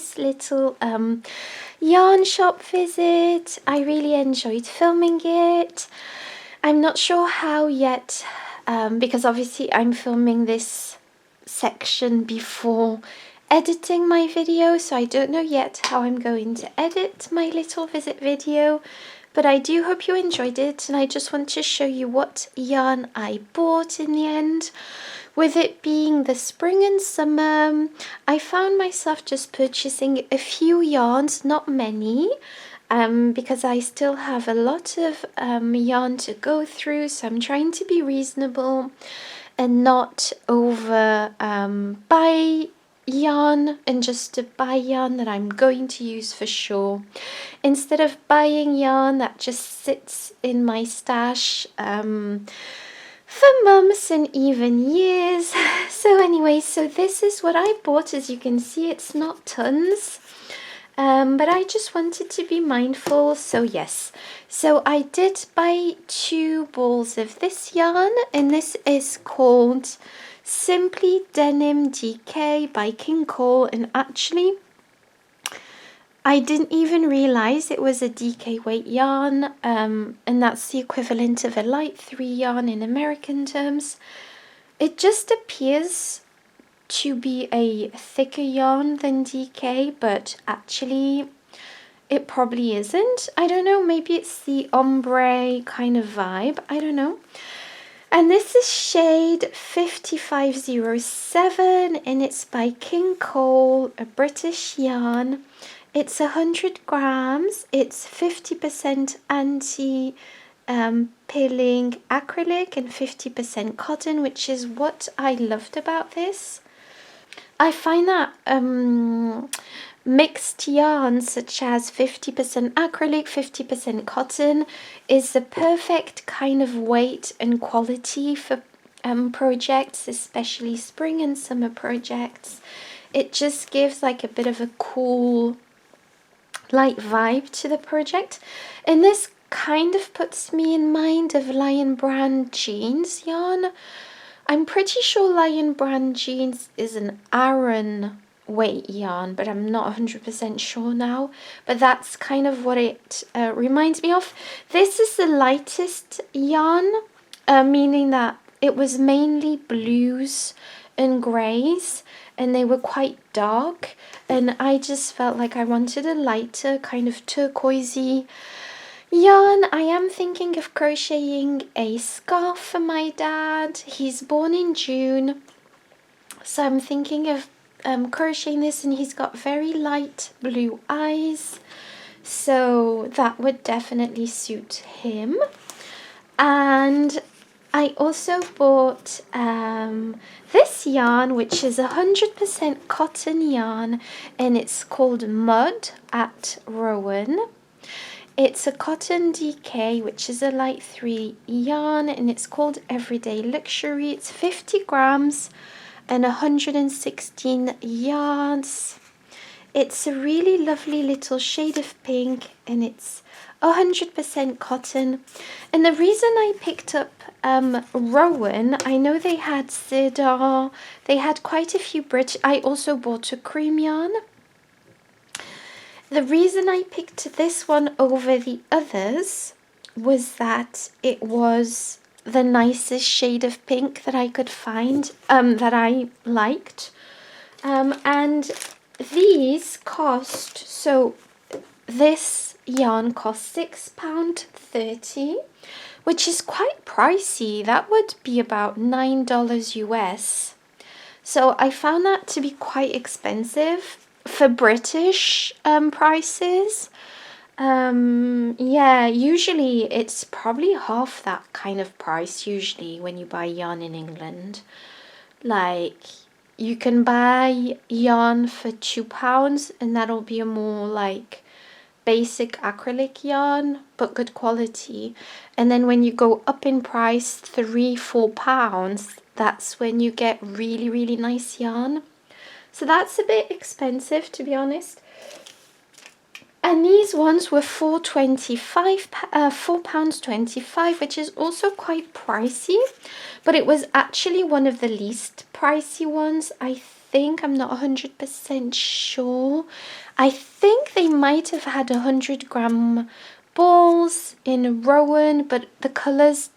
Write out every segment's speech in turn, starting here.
this little yarn shop visit. I really enjoyed filming it. I'm not sure how yet, because obviously I'm filming this section before editing my video, so I don't know yet how I'm going to edit my little visit video, but I do hope you enjoyed it, and I just want to show you what yarn I bought in the end. With it being the spring and summer, I found myself just purchasing a few yarns, not many, because I still have a lot of yarn to go through, so I'm trying to be reasonable and not over buy yarn, and just to buy yarn that I'm going to use for sure, instead of buying yarn that just sits in my stash for months and even years. So anyway, so this is what I bought. As you can see, it's not tons, but I just wanted to be mindful. So yes, so I did buy 2 balls of this yarn, and this is called Simply Denim DK by King Cole, and actually I didn't even realize it was a DK weight yarn, and that's the equivalent of a light 3 yarn in American terms. It just appears to be a thicker yarn than DK, but actually it probably isn't. I don't know, maybe it's the ombre kind of vibe, I don't know. And this is shade 5507, and it's by King Cole, a British yarn. It's 100 grams. It's 50% anti pilling acrylic and 50% cotton, which is what I loved about this. I find that mixed yarns such as 50% acrylic, 50% cotton is the perfect kind of weight and quality for projects, especially spring and summer projects. It just gives like a bit of a cool, light vibe to the project, and this kind of puts me in mind of Lion Brand jeans yarn. I'm pretty sure Lion Brand jeans is an Aran weight yarn, but I'm not 100% sure now, but that's kind of what it reminds me of. This is the lightest yarn, meaning that it was mainly blues and greys, and they were quite dark, and I just felt like I wanted a lighter kind of turquoisey yarn. I am thinking of crocheting a scarf for my dad. He's born in June, so I'm thinking of crocheting this, and he's got very light blue eyes, so that would definitely suit him. And I also bought this yarn, which is 100% cotton yarn, and it's called Mud at Rowan. It's a cotton DK, which is a light 3 yarn, and it's called Everyday Luxury. It's 50 grams and 116 yards. It's a really lovely little shade of pink, and it's 100% cotton. And the reason I picked up Rowan, I know they had Cedar, they had quite a few British. I also bought a cream yarn. The reason I picked this one over the others was that it was the nicest shade of pink that I could find, that I liked. And these cost, so this yarn cost £6.30, which is quite pricey. That would be about $9 US. So I found that to be quite expensive for British prices. Yeah, usually it's probably half that kind of price usually when you buy yarn in England. Like, you can buy yarn for £2, and that'll be a more like basic acrylic yarn, but good quality. And then when you go up in price, £3-4, that's when you get really, really nice yarn. So that's a bit expensive, to be honest. And these ones were £4.25, which is also quite pricey, but it was actually one of the least pricey ones. I think. I'm not 100% sure. I think they might have had 100-gram balls in Rowan, but the colors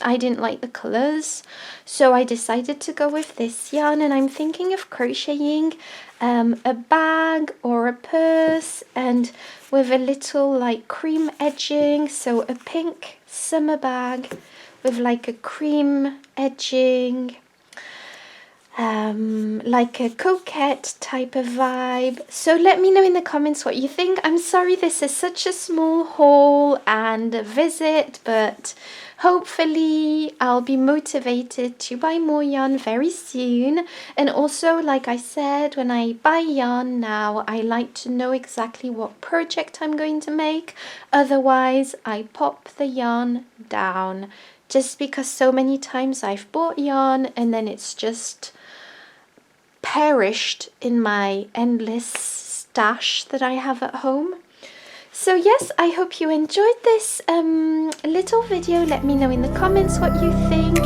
I didn't like the colors, so I decided to go with this yarn, and I'm thinking of crocheting a bag or a purse, and with a little like cream edging, so a pink summer bag with like a cream edging, like a coquette type of vibe. So let me know in the comments what you think. I'm sorry this is such a small haul and a visit, but hopefully I'll be motivated to buy more yarn very soon. And also, like I said, when I buy yarn now, I like to know exactly what project I'm going to make. Otherwise, I pop the yarn down, just because so many times I've bought yarn and then it's just perished in my endless stash that I have at home. So yes, I hope you enjoyed this little video. Let me know in the comments what you think.